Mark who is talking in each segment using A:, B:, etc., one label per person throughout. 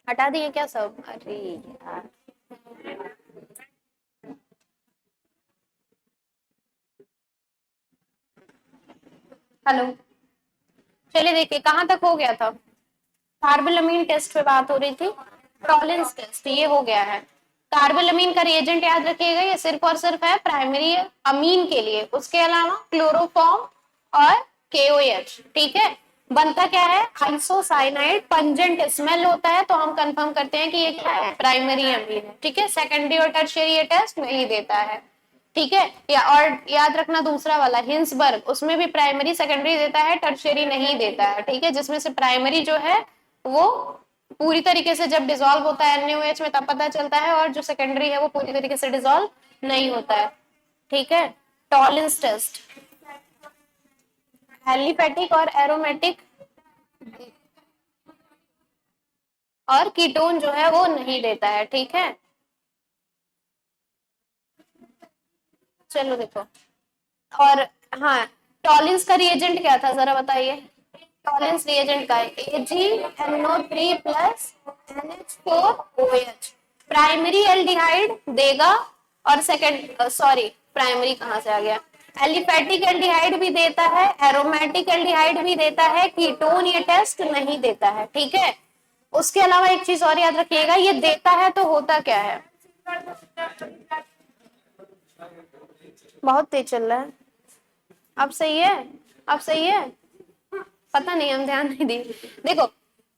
A: हटा दिए क्या सब? अरे यार, हेलो। चलिए देखिए कहाँ तक हो गया था। कार्बोलमीन टेस्ट पे बात हो रही थी। टॉलिंस टेस्ट ये हो गया है। कार्बोलमीन का रिएजेंट याद रखिएगा, ये सिर्फ और सिर्फ है प्राइमरी अमीन के लिए, उसके अलावा क्लोरोफॉर्म और KOH। ठीक है, बनता क्या है? आइसोसाइनाइड। पंजेंट स्मेल होता है, तो हम कंफर्म करते हैं कि ये क्या है? प्राइमरी अमीन है। ठीक है, सेकेंडरी और टर्शियरी ये टेस्ट नहीं देता है। ठीक है, या और याद रखना दूसरा वाला हिंसबर्ग, उसमें भी प्राइमरी सेकेंडरी देता है, टर्शियरी नहीं देता है। ठीक है, जिसमें से प्राइमरी जो है वो पूरी तरीके से जब डिसॉल्व होता है NaOH में तब पता चलता है, और जो सेकेंडरी है वो पूरी तरीके से डिसॉल्व नहीं होता है। ठीक है, टॉलिंस टेस्ट एलिफेटिक और एरोमेटिक और कीटोन जो है वो नहीं देता है। ठीक है, चलो देखो। और हाँ, टॉलिंस का रिएजेंट क्या था जरा बताइए? टॉलेंस रिएजेंट का है AgNO3 plus NH4OH। Primary aldehyde देगा, और सेकेंड सॉरी प्राइमरी कहाँ से आ गया? एलिफेटिक एल्डिहाइड भी देता है, एरोमेटिक एल्डिहाइड भी देता है, कीटोन ये टेस्ट नहीं देता है। ठीक है, उसके अलावा एक चीज और याद रखिएगा, ये देता है तो होता क्या है? बहुत तेज चल रहा है। अब सही है? अब सही है? पता नहीं, हम ध्यान नहीं दिए। देखो,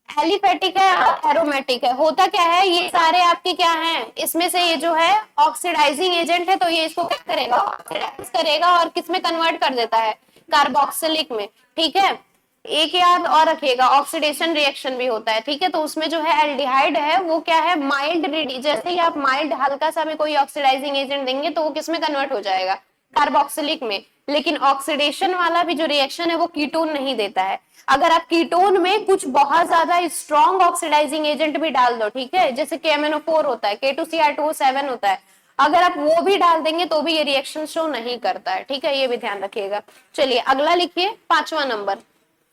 A: एलिफेटिक है, एरोमेटिक है, होता क्या है? ये सारे आपके क्या हैं? इसमें से ये जो है ऑक्सीडाइजिंग एजेंट है, तो ये इसको क्या करेगा? ऑक्सीडाइज करेगा और किस में कन्वर्ट कर देता है? कार्बोक्सिलिक में। ठीक है, एक याद और रखिएगा, ऑक्सीडेशन रिएक्शन भी होता है। ठीक है, तो उसमें जो है एल्डिहाइड है वो क्या है? माइल्ड, जैसे ही आप माइल्ड हल्का सा में कोई ऑक्सीडाइजिंग एजेंट देंगे तो वो किस में कन्वर्ट हो जाएगा? कार्बोक्सिलिक में। लेकिन ऑक्सीडेशन वाला भी जो रिएक्शन है वो कीटोन नहीं देता है। अगर आप कीटोन में कुछ बहुत ज्यादा स्ट्रॉन्ग ऑक्सीडाइजिंग एजेंट भी डाल दो, ठीक है, जैसे KMnO4 होता है, K2Cr2O7 होता है, अगर आप वो भी डाल देंगे तो भी ये रिएक्शन शो नहीं करता है। ठीक है, ये भी ध्यान रखिएगा। चलिए अगला लिखिए, 5वां नंबर,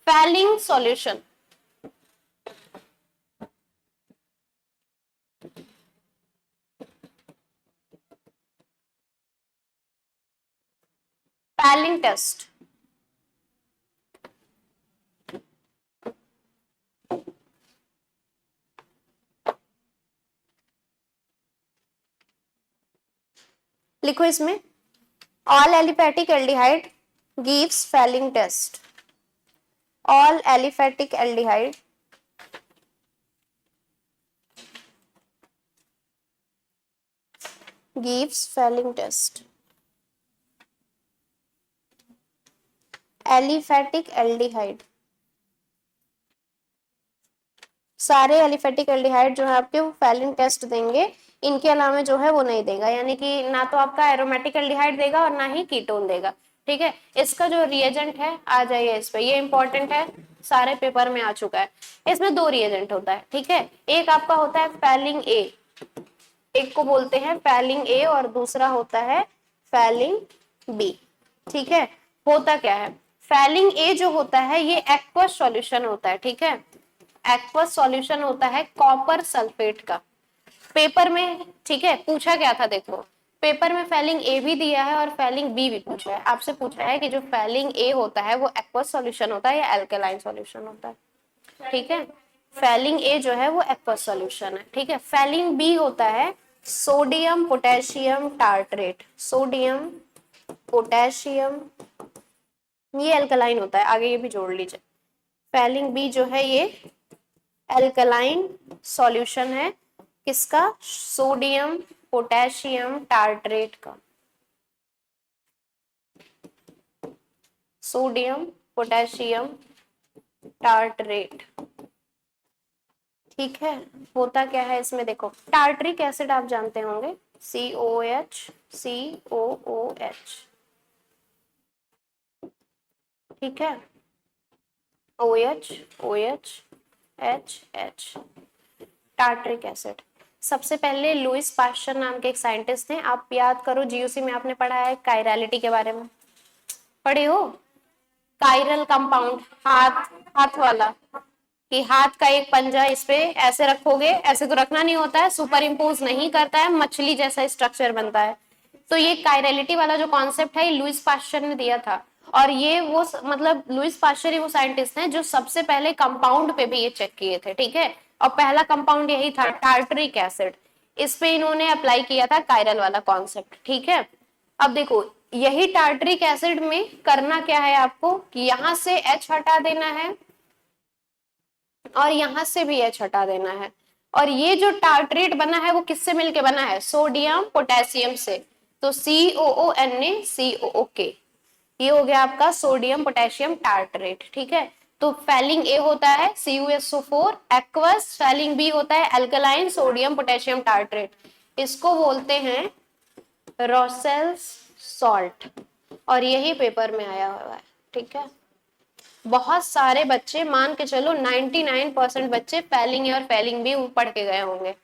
A: फैलिंग सॉल्यूशन। फैलिंग टेस्ट लिखो इसमें, all aliphatic aldehyde gives Fehling test. All aliphatic aldehyde gives Fehling test. Aliphatic aldehyde, सारे एलिफेटिक एल्डिहाइड जो है आपके वो फैलिन टेस्ट देंगे, इनके अलावा जो है वो नहीं देगा, यानी कि ना तो आपका एरोमेटिक एल्डिहाइड देगा और ना ही कीटोन देगा। ठीक है, इसका जो रिएजेंट है आ जाइए इस पे, ये इंपॉर्टेंट है, सारे पेपर में आ चुका है। इसमें दो रिएजेंट होता है। ठीक है, एक आपका होता है फैलिंग ए, एक को बोलते हैं फैलिंग ए और दूसरा होता है फैलिंग बी। ठीक है, होता क्या है? फैलिंग ए जो होता है ये एक्वस सॉल्यूशन होता है। ठीक है, एक्वस सॉल्यूशन होता है कॉपर सल्फेट का, पेपर में। ठीक है, पूछा क्या था देखो, पेपर में फैलिंग ए भी दिया है और फैलिंग बी भी पूछा है। आपसे पूछा है कि जो फैलिंग ए होता है वो एक्वस सॉल्यूशन होता है या एल्केलाइन सॉल्यूशन होता है। ठीक है, फैलिंग ए जो है वो एक्वस सॉल्यूशन है। ठीक है, फैलिंग बी होता है sodium potassium tartrate. Sodium potassium ये एल्कलाइन होता है, आगे ये भी जोड़ लीजिए। फैलिंग बी जो है ये एल्कलाइन सॉल्यूशन है, किसका? सोडियम पोटेशियम टार्ट्रेट का। Sodium potassium tartrate. ठीक है, होता क्या है इसमें देखो, टार्ट्रिक एसिड आप जानते होंगे, COH COOH। ठीक है, OH OH HH, tartaric acid. सबसे पहले लुइस पास्चर नाम के एक साइंटिस्ट थे, आप याद करो GUC में आपने पढ़ा है कायरलिटी के बारे में, पढ़े हो? कायरल कंपाउंड, हाथ हाथ वाला, कि हाथ का एक पंजा इस पे ऐसे रखोगे, ऐसे तो रखना नहीं होता है, सुपर इम्पोज नहीं करता है, मछली जैसा स्ट्रक्चर बनता है। तो ये कायरलिटी वाला जो कॉन्सेप्ट है, लुईस पास्चर ने दिया था। और ये वो मतलब लुईस पास्चर ही वो साइंटिस्ट हैं जो सबसे पहले कंपाउंड पे भी ये चेक किए थे, ठीक है। और पहला कंपाउंड यही था, टार्टरिक एसिड। इस पे इन्होंने अप्लाई किया था कायरल वाला कॉन्सेप्ट, ठीक है। अब देखो, यही टार्टरिक एसिड में करना क्या है आपको कि यहां से H हटा देना है और यहां से भी H हटा देना है। और ये जो टार्टरेट बना है वो किससे मिलके बना है, सोडियम पोटेशियम से। तो COONaCOOK, ये हो गया आपका सोडियम पोटेशियम टार्टरेट, ठीक है। तो फेलिंग ए होता है CuSO4 एक्वस, फेलिंग बी होता है अल्कलाइन सोडियम पोटेशियम टार्टरेट। इसको बोलते हैं रॉसेल्स सॉल्ट, और यही पेपर में आया हुआ है, ठीक है। बहुत सारे बच्चे, मान के चलो 99% बच्चे फेलिंग ए और फेलिंग बी पढ़ के गए होंगे,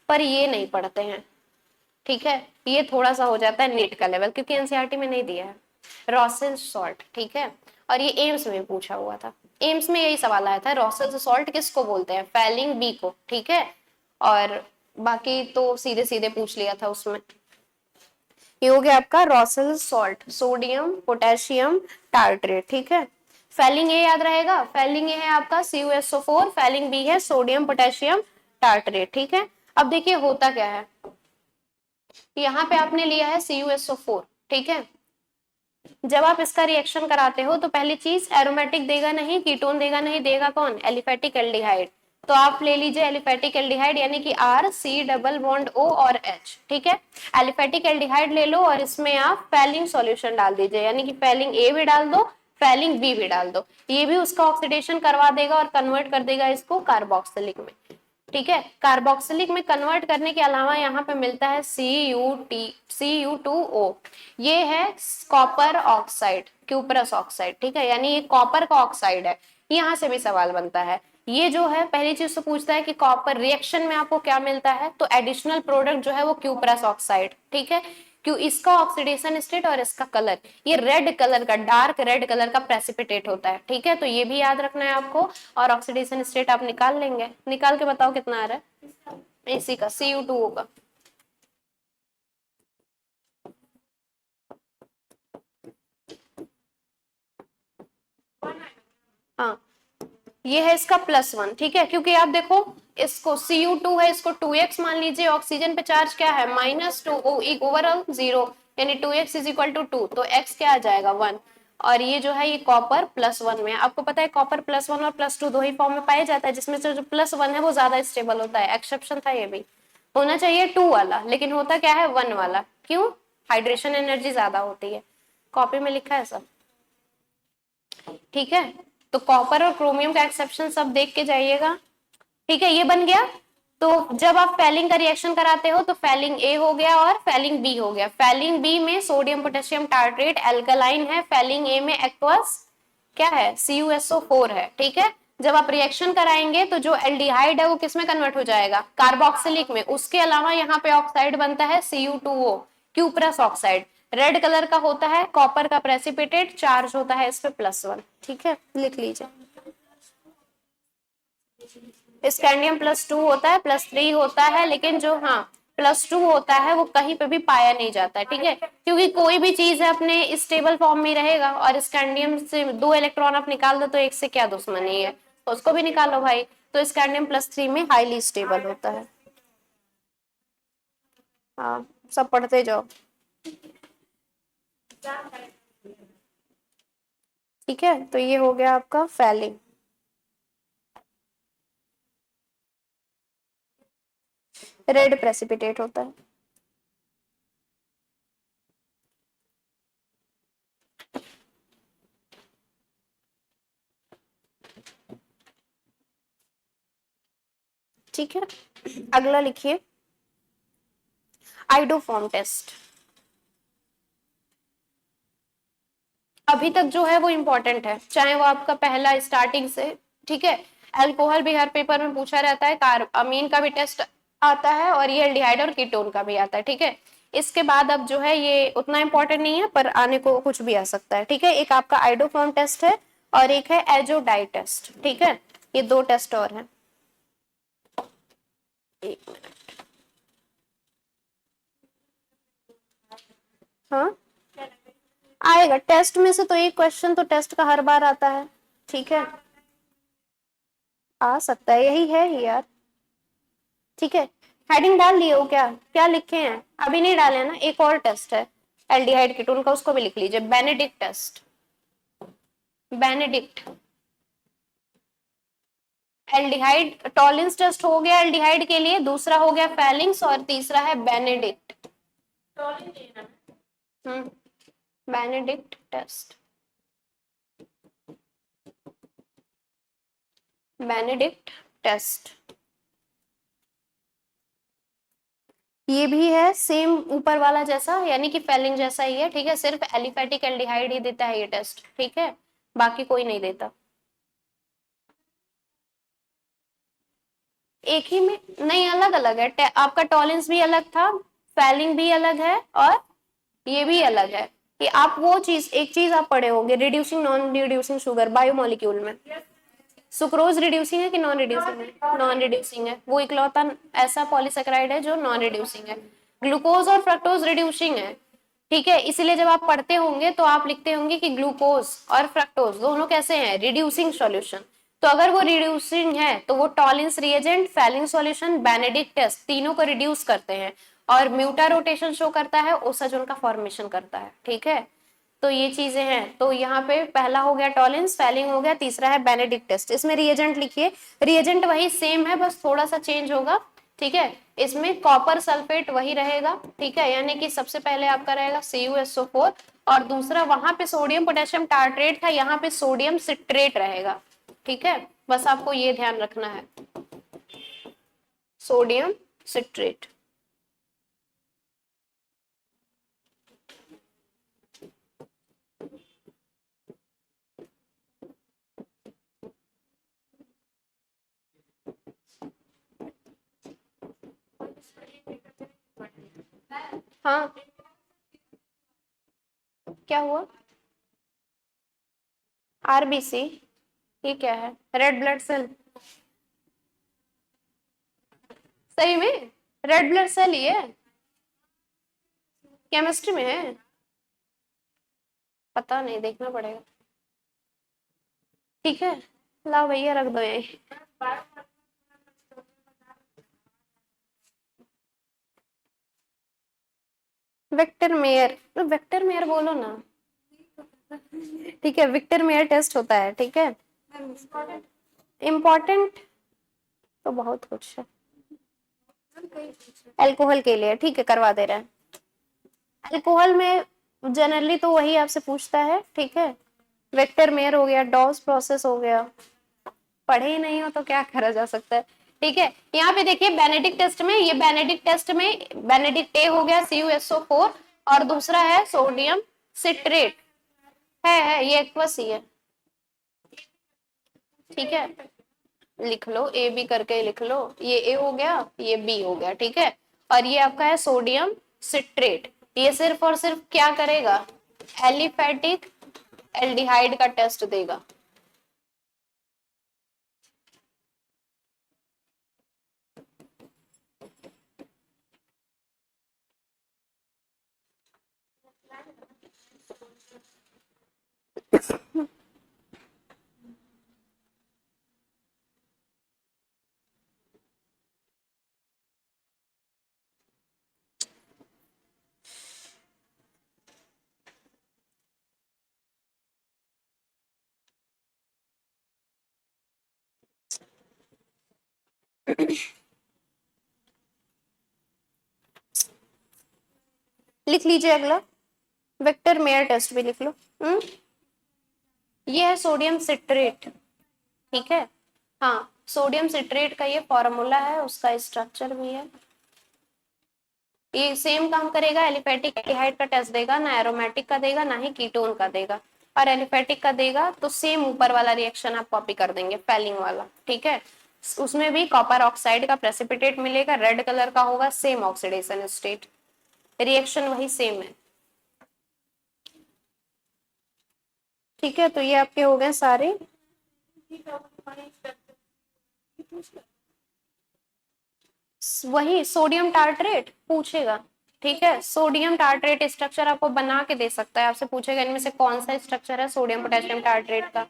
A: पर ये नहीं पढ़ते हैं, ठीक है। ये थोड़ा सा हो जाता है नीट का लेवल, क्योंकि एनसीईआरटी में नहीं दिया है रॉसेल सॉल्ट, ठीक है। और ये एम्स में पूछा हुआ था, एम्स में यही सवाल आया था, रॉसेल सॉल्ट किसको बोलते हैं, फेलिंग बी को, ठीक है। और बाकी तो सीधे सीधे पूछ लिया था उसमें। ये हो गया आपका रॉसेल सॉल्ट, सोडियम पोटेशियम टार्टरेट, ठीक है। फेलिंग ए याद रहेगा, फेलिंग ए है आपका CuSO4, फेलिंग बी है सोडियम पोटेशियम टार्टरेट, ठीक है। अब देखिए होता क्या है, यहाँ पे आपने लिया है CuSO4, ठीक है। जब आप इसका रिएक्शन कराते हो तो पहली चीज एरोमेटिक देगा नहीं, कीटोन देगा नहीं, देगा कौन, एलिफेटिक एल्डिहाइड। तो आप ले लीजिए एलिफेटिक एल्डिहाइड, यानी कि R, C double bond O और H, ठीक है। एलिफेटिक एल्डिहाइड ले लो और इसमें आप फेलिंग सॉल्यूशन डाल दीजिए, यानी कि फेलिंग ए भी डाल दो, फेलिंग बी भी डाल दो। ये भी उसका ऑक्सीडेशन करवा देगा और कन्वर्ट कर देगा इसको कार्बोक्सिलिक में, ठीक है। कार्बोक्सिलिक में कन्वर्ट करने के अलावा यहाँ पे मिलता है Cu2O, ये है कॉपर ऑक्साइड, क्यूपरस ऑक्साइड, ठीक है। यानी ये कॉपर का ऑक्साइड है। यहाँ से भी सवाल बनता है, ये जो है पहली चीज तो पूछता है कि कॉपर रिएक्शन में आपको क्या मिलता है, तो एडिशनल प्रोडक्ट जो है वो क्यूपरस ऑक्साइड, ठीक है। क्यों, इसका ऑक्सीडेशन स्टेट और इसका कलर, ये रेड कलर का, डार्क रेड कलर का प्रेसिपिटेट होता है, ठीक है। तो ये भी याद रखना है आपको। और ऑक्सीडेशन स्टेट आप निकाल लेंगे, निकाल के बताओ कितना आ रहा है, इसी का Cu2 होगा। हाँ, ये है इसका +1, ठीक है। क्योंकि आप देखो, इसको Cu2 है, इसको 2x मान लीजिए, ऑक्सीजन पे चार्ज क्या है -2, ओवरऑल 0, यानी 2x इज इक्वल टू 2, तो x क्या आ जाएगा 1। और ये जो है ये कॉपर +1 में, आपको पता है कॉपर +1 और +2 दो ही फॉर्म में पाया जाता है, जिसमें से जो +1 है वो ज्यादा स्टेबल होता है, एक्सेप्शन था ये भी। होना चाहिए 2 वाला, लेकिन होता क्या है 1 वाला, क्यों, हाइड्रेशन एनर्जी ज्यादा होती है, कॉपी में लिखा है सब, ठीक है। तो कॉपर और क्रोमियम का एक्सेप्शन सब देख के जाइएगा, ठीक है। ये बन गया। तो जब आप फेलिंग का रिएक्शन कराते हो तो फेलिंग ए हो गया और फेलिंग बी हो गया। फेलिंग बी में सोडियम पोटेशियम टार्ट्रेट एल्कलाइन है, फेलिंग ए में एक्वस क्या है, CuSO4 है, ठीक है। जब आप रिएक्शन कराएंगे तो जो एल्डिहाइड है वो किस में कन्वर्ट हो जाएगा, कार्बोक्सिलिक में। उसके अलावा यहाँ पे ऑक्साइड बनता है Cu2O, cuprous oxide, red colour का होता है, कॉपर का प्रेसिपिटेट, चार्ज होता है इस पे +1, ठीक है, लिख लीजिए। स्कैंडियम +2 होता है, +3 होता है, लेकिन जो हाँ +2 होता है वो कहीं पे भी पाया नहीं जाता है, ठीक है। क्योंकि कोई भी चीज है अपने स्टेबल फॉर्म में रहेगा, और स्कैंडियम से 2 इलेक्ट्रॉन आप निकाल दो तो एक से क्या दुश्मनी है, तो उसको भी निकालो भाई। तो स्कैंडियम +3 में हाईली स्टेबल होता है। हाँ, सब पढ़ते जाओ, ठीक है। तो ये हो गया आपका फेलिंग, रेड प्रेसिपिटेट होता है। ठीक है, अगला लिखिए आइडोफॉर्म टेस्ट। अभी तक जो है वो इम्पोर्टेंट है, चाहे वो आपका पहला स्टार्टिंग से, ठीक है। अल्कोहल भी हर पेपर में पूछा रहता है, अमीन का भी टेस्ट आता है, और ये एल्डिहाइड और कीटोन का भी आता है, ठीक है। इसके बाद अब जो है ये उतना इम्पोर्टेंट नहीं है, पर आने को कुछ भी आ सकता है, ठीक है। एक आपका आइडोफॉर्म टेस्ट है और एक है एजोडाई टेस्ट, ठीक है। ये 2 टेस्ट और हैं। एक मिनट। हाँ आएगा टेस्ट में से तो एक क्वेश्चन तो टेस्ट का हर बार आता है, ठीक है, आ सकता है, यही है ही यार। ठीक है, हेडिंग डाल लिए हो क्या, क्या लिखे हैं, अभी नहीं डाले हैं ना, एक और टेस्ट है एल्डिहाइड कीटोन का, उसको भी लिख लीजिए, Benedict test. Benedict aldehyde Tollens test हो गया एल्डिहाइड के लिए, दूसरा हो गया फेलिंग्स और तीसरा है Benedict. Benedict test, Benedict test ये भी है सेम ऊपर वाला जैसा, यानी कि फेलिंग जैसा ही है, ठीक है, सिर्फ एलिफेटिक एल्डिहाइड ही देता है ये टेस्ट, ठीक है, बाकी कोई नहीं देता। एक ही में नहीं, अलग अलग है, आपका टॉलिंस भी अलग था, फेलिंग भी अलग है, और ये भी अलग है कि आप वो चीज, एक चीज आप पढ़े होंगे reducing non reducing sugar biomolecule में, सुक्रोज रिड्यूसिंग है कि नॉन रिड्यूसिंग है, नॉन रिड्यूसिंग है, वो इकलौता ऐसा पॉलीसेकेराइड है जो नॉन रिड्यूसिंग है। ग्लूकोज और फ्रक्टोज रिड्यूसिंग है, ठीक है, इसीलिए जब आप पढ़ते होंगे तो आप लिखते होंगे कि ग्लूकोज और फ्रक्टोज दोनों कैसे हैं, रिड्यूसिंग सॉल्यूशन। तो अगर वो रिड्यूसिंग है तो वो Tollens reagent, Fehling solution, Benedict test तीनों को रिड्यूस करते हैं, और म्यूटा रोटेशन शो करता है, ओसाजोन का फॉर्मेशन करता है, ठीक है। तो ये चीजें हैं, तो यहाँ पे पहला हो गया टॉलिंस, फेलिंग हो गया, तीसरा है बेनेडिक्ट टेस्ट। इसमें रिएजेंट लिखिए, रिएजेंट वही सेम है, बस थोड़ा सा चेंज होगा, ठीक है, इसमें कॉपर सल्फेट वही रहेगा, ठीक है, यानी कि सबसे पहले आपका रहेगा CuSO4, और दूसरा वहां पे सोडियम पोटेशियम टार्ट्रेट था, यहाँ पे सोडियम सिट्रेट रहेगा, ठीक है, बस आपको ये ध्यान रखना है, सोडियम सिट्रेट। हाँ क्या हुआ, आरबीसी, ये क्या है, रेड ब्लड सेल, सही में रेड ब्लड सेल ही है, केमिस्ट्री में है, पता नहीं, देखना पड़ेगा, ठीक है, लाओ भैया रख दो यही। विक्टर मेयर, तो विक्टर मेयर बोलो ना, ठीक है, विक्टर मेयर टेस्ट होता है, ठीक है, इम्पोर्टेंट तो बहुत कुछ है, अल्कोहल के लिए, ठीक है, करवा दे रहे हैं। अल्कोहल में जनरली तो वही आपसे पूछता है, ठीक है, वेक्टर मेयर हो गया, डॉस प्रोसेस हो गया, पढ़े ही नहीं हो तो क्या करा जा सकता है, ठीक है। यहाँ पे देखिए बेनेडिक्ट टेस्ट में, ये बेनेडिक्ट टेस्ट में बेनेडिक्ट ए हो गया CuSO4, और दूसरा है सोडियम सिट्रेट, है ये एक्वस ही है, ठीक है, लिख लो ए बी करके लिख लो, ये ए हो गया, ये बी हो गया, ठीक है, और ये आपका है सोडियम सिट्रेट, ये सिर्फ और सिर्फ क्या करेगा, एलिफेटिक एल्डिहाइड का टेस्ट देगा। लिख लीजिए अगला, विक्टर मेयर टेस्ट भी लिख लो। ये है सोडियम सिट्रेट, ठीक है, हाँ सोडियम सिट्रेट का ये फॉर्मूला है, उसका स्ट्रक्चर भी है, ये सेम काम करेगा, एलिफेटिक एल्डिहाइड का टेस्ट देगा, ना एरोमेटिक का देगा, ना ही कीटोन का देगा, और एलिफेटिक का देगा तो सेम ऊपर वाला रिएक्शन आप कॉपी कर देंगे, फेलिंग वाला, ठीक है, उसमें भी कॉपर ऑक्साइड का प्रेसिपिटेट मिलेगा, रेड कलर का होगा, सेम ऑक्सीडेशन स्टेट, रिएक्शन वही सेम है, ठीक है, तो ये आपके हो गए सारे, वही सोडियम टार्ट्रेट पूछेगा, ठीक है। सोडियम टार्ट्रेट स्ट्रक्चर आपको बना के दे सकता है, आपसे पूछेगा इनमें से कौन सा स्ट्रक्चर है सोडियम पोटेशियम टार्ट्रेट का।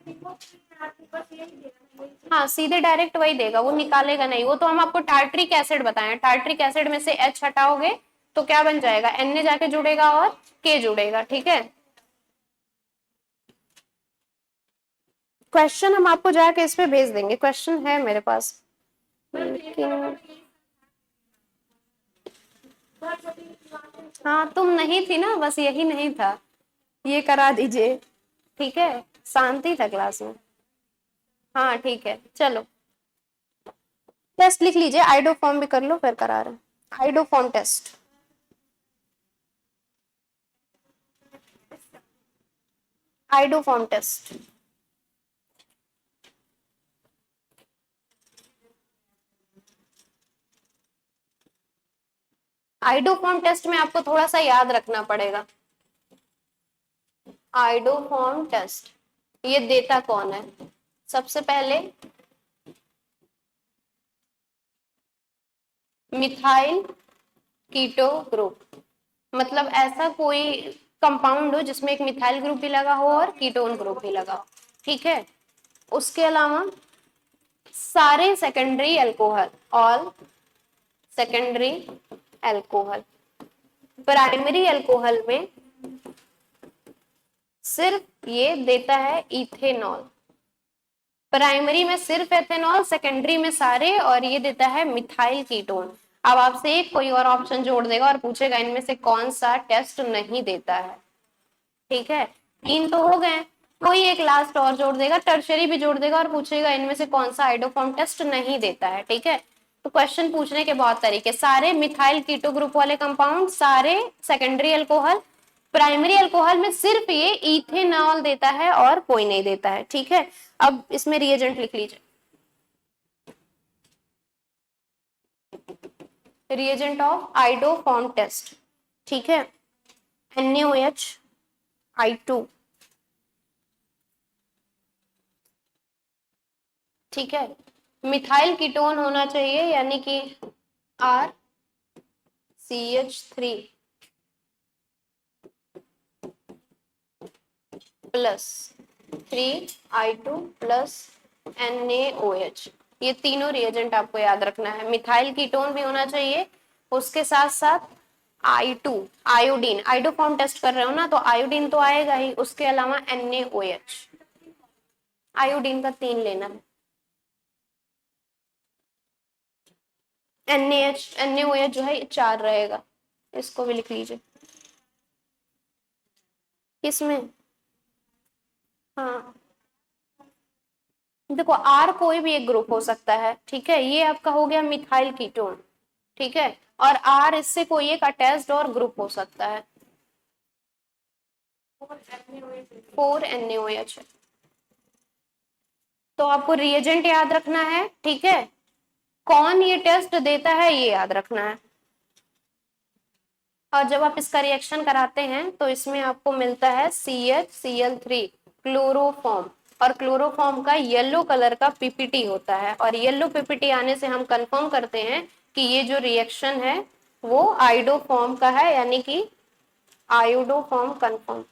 A: हाँ सीधे डायरेक्ट वही देगा, वो निकालेगा नहीं। वो तो हम आपको टार्ट्रिक एसिड बताएं, टार्ट्रिक एसिड में से H हटाओगे तो क्या बन जाएगा, Na जाके जुड़ेगा और K जुड़ेगा, ठीक है। क्वेश्चन हम आपको जाके इस पे भेज देंगे, क्वेश्चन है मेरे पास लेकिन। हाँ तुम नहीं थी ना, बस यही नहीं था, ये करा दीजिए, ठीक है। शांति था क्लास में। हाँ ठीक है चलो, टेस्ट लिख लीजिए, आइडो फॉर्म भी कर लो फिर करा रहे हैं। आइडो form test, आइडो form test. आइडो form test में आपको थोड़ा सा याद रखना पड़ेगा। आइडो फॉर्म टेस्ट ये देता कौन है, सबसे पहले मिथाइल कीटो ग्रुप, मतलब ऐसा कोई कंपाउंड हो जिसमें एक मिथाइल ग्रुप भी लगा हो और कीटोन ग्रुप भी लगा हो, ठीक है। उसके अलावा सारे secondary alcohol, all secondary alcohol. Primary alcohol में सिर्फ ये देता है इथेनॉल, प्राइमरी में सिर्फ एथेनॉल, सेकेंडरी में सारे, और ये देता है मिथाइल कीटोन। अब आपसे एक कोई और ऑप्शन जोड़ देगा और पूछेगा इनमें से कौन सा टेस्ट नहीं देता है, ठीक है। तीन तो हो गए, कोई एक लास्ट और जोड़ देगा, टर्शरी भी जोड़ देगा और पूछेगा इनमें से कौन सा आइडोफॉर्म टेस्ट नहीं देता है, ठीक है। तो क्वेश्चन पूछने के बहुत तरीके, सारे मिथाइल कीटो ग्रुप वाले कंपाउंड, सारे सेकेंडरी अल्कोहल, प्राइमरी अल्कोहल में सिर्फ ये इथेनॉल देता है और कोई नहीं देता है, ठीक है। अब इसमें रिएजेंट लिख लीजिए, रिएजेंट ऑफ आइडोफॉर्म टेस्ट, ठीक है। NaOH I2, ठीक है। मिथाइल कीटोन होना चाहिए यानी कि RCH3 plus 3I2 plus NaOH, ये तीनों रिएजेंट आपको याद रखना है। मिथाइल कीटोन भी होना चाहिए, उसके साथ साथ I2 आयोडीन, आइडोफॉर्म टेस्ट कर रहे हो ना तो आयोडीन तो आएगा ही, उसके अलावा NaOH, आयोडीन का 3 लेना है। NaOH जो है 4 रहेगा, इसको भी लिख लीजिए। किसमें, हाँ देखो R कोई भी एक ग्रुप हो सकता है, ठीक है। ये आपका हो गया मिथाइल कीटोन, ठीक है। और R इससे कोई एक अटैच्ड और ग्रुप हो सकता है, 4NaOH है। तो आपको रिएजेंट याद रखना है, ठीक है। कौन ये टेस्ट देता है ये याद रखना है। और जब आप इसका रिएक्शन कराते हैं तो इसमें आपको मिलता है CHCl3 क्लोरोफॉर्म, और क्लोरोफॉर्म का येलो कलर का पीपीटी होता है, और येलो पीपीटी आने से हम कंफर्म करते हैं कि ये जो रिएक्शन है वो आइडोफॉर्म का है, यानी कि आयोडोफॉर्म कंफर्म।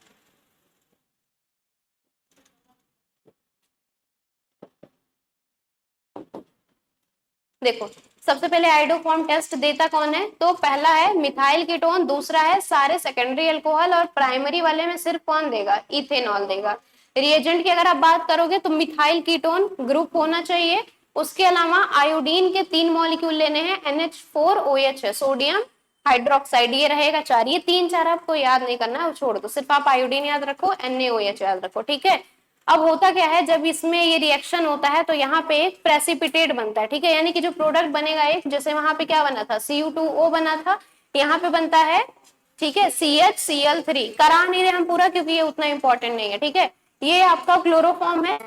A: देखो सबसे पहले आइडोफॉर्म टेस्ट देता कौन है, तो पहला है मिथाइल कीटोन, दूसरा है सारे सेकेंडरी अल्कोहल, और प्राइमरी वाले में सिर्फ कौन देगा, इथेनॉल देगा। रिएजेंट की अगर आप बात करोगे तो मिथाइल कीटोन ग्रुप होना चाहिए, उसके अलावा आयोडीन के 3 मॉलिक्यूल लेने हैं, NH4OH है, सोडियम हाइड्रोक्साइड, ये रहेगा 4। ये 3 4 आपको याद नहीं करना है, छोड़ दो, सिर्फ आप आयोडीन याद रखो, NaOH याद रखो, ठीक है। अब होता क्या है, जब इसमें ये रिएक्शन होता है तो यहाँ पे एक प्रेसिपिटेट बनता है, ठीक है। यानी कि जो प्रोडक्ट बनेगा एक, जैसे वहां पे क्या बना था, Cu2O बना था, यहाँ पे बनता है, ठीक है, CHCl3। करा नहीं रहे हम पूरा क्योंकि ये उतना इंपॉर्टेंट नहीं है, ठीक है। ये आपका क्लोरोफॉर्म है,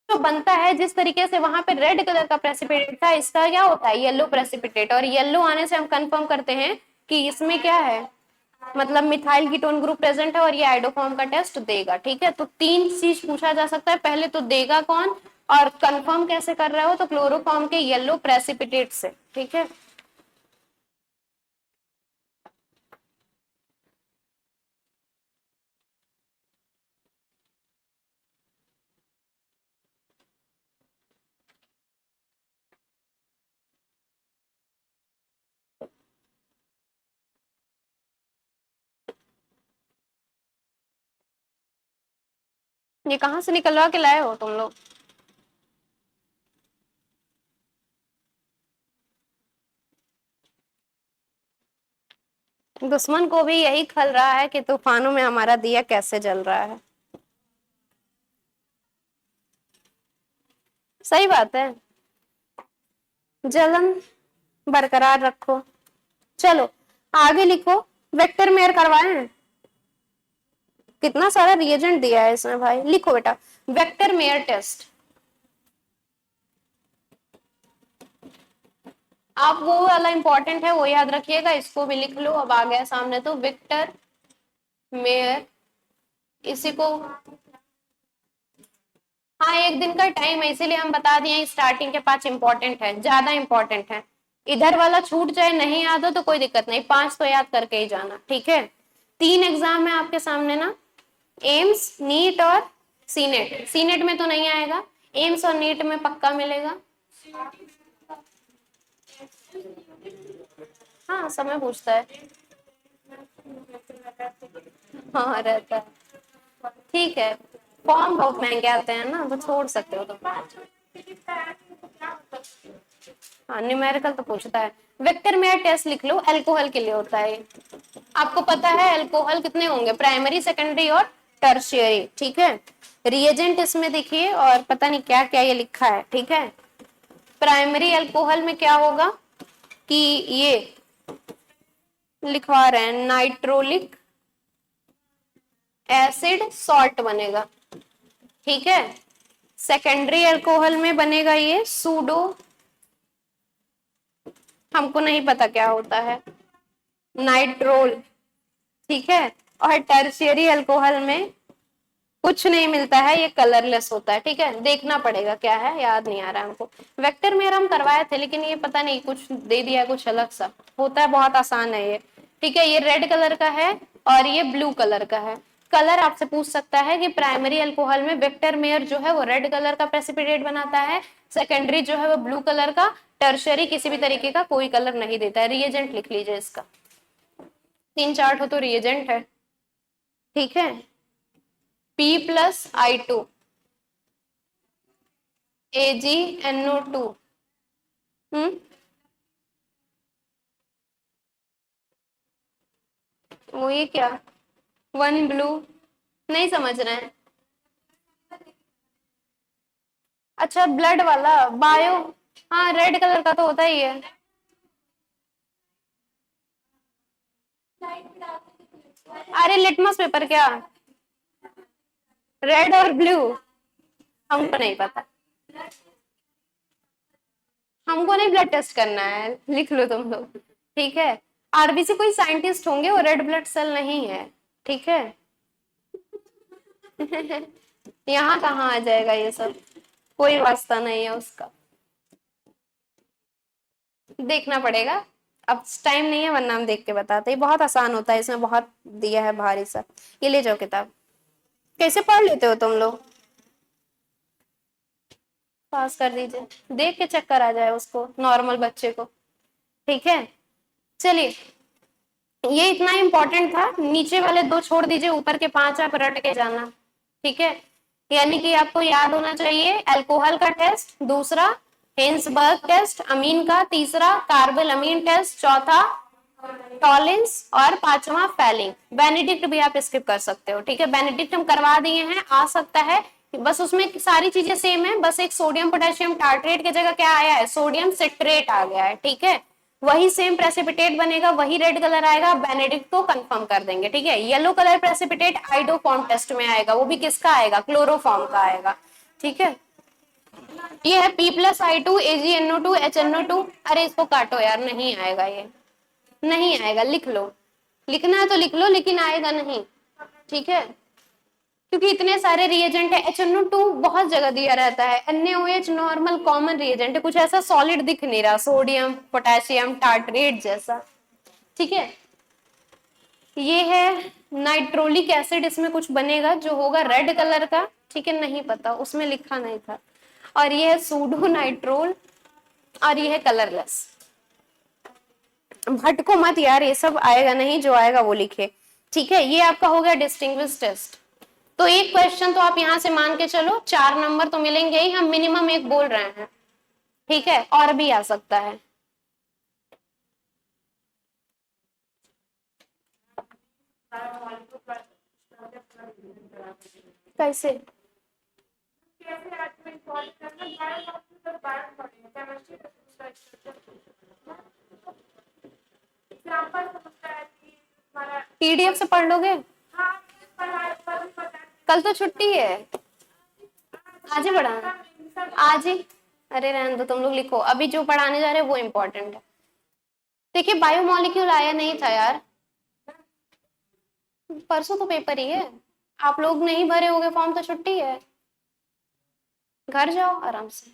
A: जो बनता है जिस तरीके से वहां पे रेड कलर का प्रेसिपिटेट था, इसका क्या होता है, येलो प्रेसिपिटेट, और येलो आने से हम कंफर्म करते हैं कि इसमें क्या है, मतलब मिथाइल कीटोन ग्रुप प्रेजेंट है और ये आइडोफॉर्म का टेस्ट देगा, ठीक है। तो 3 चीज पूछा जा सकता है, पहले तो देगा कौन, और कंफर्म कैसे कर रहे हो, तो क्लोरोफॉर्म के येलो प्रेसिपिटेट से, ठीक है। ये कहाँ से निकलवा के लाए हो तुम लोग? दुश्मन को भी यही खल रहा है कि तूफानों में हमारा दिया कैसे जल रहा है। सही बात है, जलन बरकरार रखो। चलो आगे लिखो, वेक्टर मेयर करवाएं। कितना सारा रिएजेंट दिया है इसमें भाई, लिखो बेटा वेक्टर मेयर टेस्ट। आप वो वाला इंपॉर्टेंट है वो याद रखिएगा, इसको भी लिख लो। अब आ गया सामने तो वेक्टर मेयर, इसी को हाँ एक दिन का टाइम है इसीलिए हम बता दिए स्टार्टिंग के 5 इंपॉर्टेंट है, ज्यादा इंपॉर्टेंट है। इधर वाला छूट जाए नहीं याद हो तो कोई दिक्कत नहीं, 5 तो याद करके ही जाना, ठीक है। 3 एग्जाम है आपके सामने ना, एम्स, नीट और सीनेट। सीनेट में तो नहीं आएगा, एम्स और नीट में पक्का मिलेगा। हाँ समय पूछता है, हाँ रहता है, ठीक है। फॉर्म बहुत महंगे आते हैं ना, तो छोड़ सकते हो तुम। हाँ न्यूमेरिकल तो पूछता है। वेक्टर में टेस्ट लिख लो, अल्कोहल के लिए होता है। आपको पता है अल्कोहल कितने होंगे, प्राइमरी, सेकेंडरी और टर्शियरी, ठीक है। रिएजेंट इसमें देखिए, और पता नहीं क्या क्या ये लिखा है, ठीक है। प्राइमरी अल्कोहल में क्या होगा कि ये लिखवा रहे हैं नाइट्रोलिक एसिड सॉल्ट बनेगा, ठीक है। सेकेंडरी अल्कोहल में बनेगा ये सूडो, हमको नहीं पता क्या होता है, नाइट्रोल, ठीक है। और टर्शियरी अल्कोहल में कुछ नहीं मिलता है, ये कलरलेस होता है, ठीक है। देखना पड़ेगा क्या है, याद नहीं आ रहा है हमको। वेक्टर में हम करवाए थे लेकिन ये पता नहीं कुछ दे दिया कुछ अलग सा, होता है बहुत आसान है ये, ठीक है। ये रेड कलर का है और ये ब्लू कलर का है। कलर आपसे पूछ सकता है कि प्राइमरी अल्कोहल में वेक्टर मेयर जो है वो रेड कलर का प्रेसिपिटेट बनाता है, सेकेंडरी जो है वो ब्लू कलर का, टर्शरी किसी भी तरीके का कोई कलर नहीं देता है। रिएजेंट लिख लीजिए इसका, 3-4 हो तो रिएजेंट है, ठीक है। P+I2 AgNO2, वो ये क्या, 1 ब्लू, नहीं समझ रहे हैं। अच्छा ब्लड वाला बायो, हाँ रेड कलर का तो होता ही है। अरे लिटमस पेपर क्या, रेड और ब्लू, हमको नहीं पता, हमको नहीं ब्लड टेस्ट करना है, लिख लो तुम लोग, ठीक है। आरबीसी कोई साइंटिस्ट होंगे, वो रेड ब्लड सेल नहीं है, ठीक है। यहाँ कहाँ आ जाएगा ये सब, कोई वास्ता नहीं है उसका, देखना पड़ेगा। अब टाइम नहीं है वरना हम देख के बताते, ये बहुत आसान होता है, इसमें बहुत दिया है भारी सा। ये ले जाओ किताब, कैसे पढ़ लेते हो तुम लोग, पास कर दीजिए, देख के चक्कर आ जाए उसको, नॉर्मल बच्चे को, ठीक है। चलिए ये इतना इंपॉर्टेंट था, नीचे वाले 2 छोड़ दीजिए, ऊपर के 5 आप रट के जाना, ठीक है। यानी कि आपको याद होना चाहिए अल्कोहल का टेस्ट, दूसरा हेंसबर्ग टेस्ट अमीन का, तीसरा कार्बल अमीन टेस्ट, चौथा टॉलिंस और 5वां फेलिंग। बेनेडिक्ट भी आप स्किप कर सकते हो, ठीक है। बेनेडिक्ट हम करवा दिए हैं, आ सकता है, बस उसमें सारी चीजें सेम है, बस एक सोडियम पोटेशियम टार्ट्रेट की जगह क्या आया है, सोडियम सिट्रेट आ गया है, ठीक है। वही सेम प्रेसिपिटेट बनेगा, वही रेड कलर आएगा, बेनेडिक्ट को कंफर्म कर देंगे, ठीक है। Yellow colour precipitate iodoform test में आएगा, वो भी किसका आएगा, क्लोरोफॉर्म का आएगा, ठीक है। ये है P+I2 AgNO2 HNO2, अरे इसको काटो यार, नहीं आएगा ये, नहीं आएगा, लिख लो, लिखना है तो लिख लो लेकिन आएगा नहीं, ठीक है। क्योंकि इतने सारे रिएजेंट है। HNO2 बहुत जगह दिया रहता है, NaOH नॉर्मल कॉमन रिएजेंट है, कुछ ऐसा सॉलिड दिख नहीं रहा, सोडियम पोटेशियम टार्टरेट जैसा, ठीक है। ये है नाइट्रोलिक एसिड, इसमें कुछ बनेगा जो होगा रेड कलर का, ठीक है, नहीं पता, उसमें लिखा नहीं था। और ये है सूडो नाइट्रोल, और ये है कलरलेस। भटको मत यार, ये सब आएगा नहीं, जो आएगा वो लिखे, ठीक है। ये आपका हो गया डिस्टिंग्विश टेस्ट। तो एक क्वेश्चन तो आप यहां से मान के चलो 4 नंबर तो मिलेंगे ही, हम मिनिमम एक बोल रहे हैं, ठीक है, और भी आ सकता है। कैसे? PDF से पढ़ लोगे? कल तो छुट्टी है, आज ही पढ़ाना, आज ही। अरे रहने दो, तुम लोग लिखो, अभी जो पढ़ाने जा रहे हैं वो इम्पोर्टेंट है। देखिए बायोमोलिक्यूल आया नहीं था यार, परसों तो पेपर ही है, आप लोग नहीं भरे होगे फॉर्म तो छुट्टी है, घर जाओ आराम से।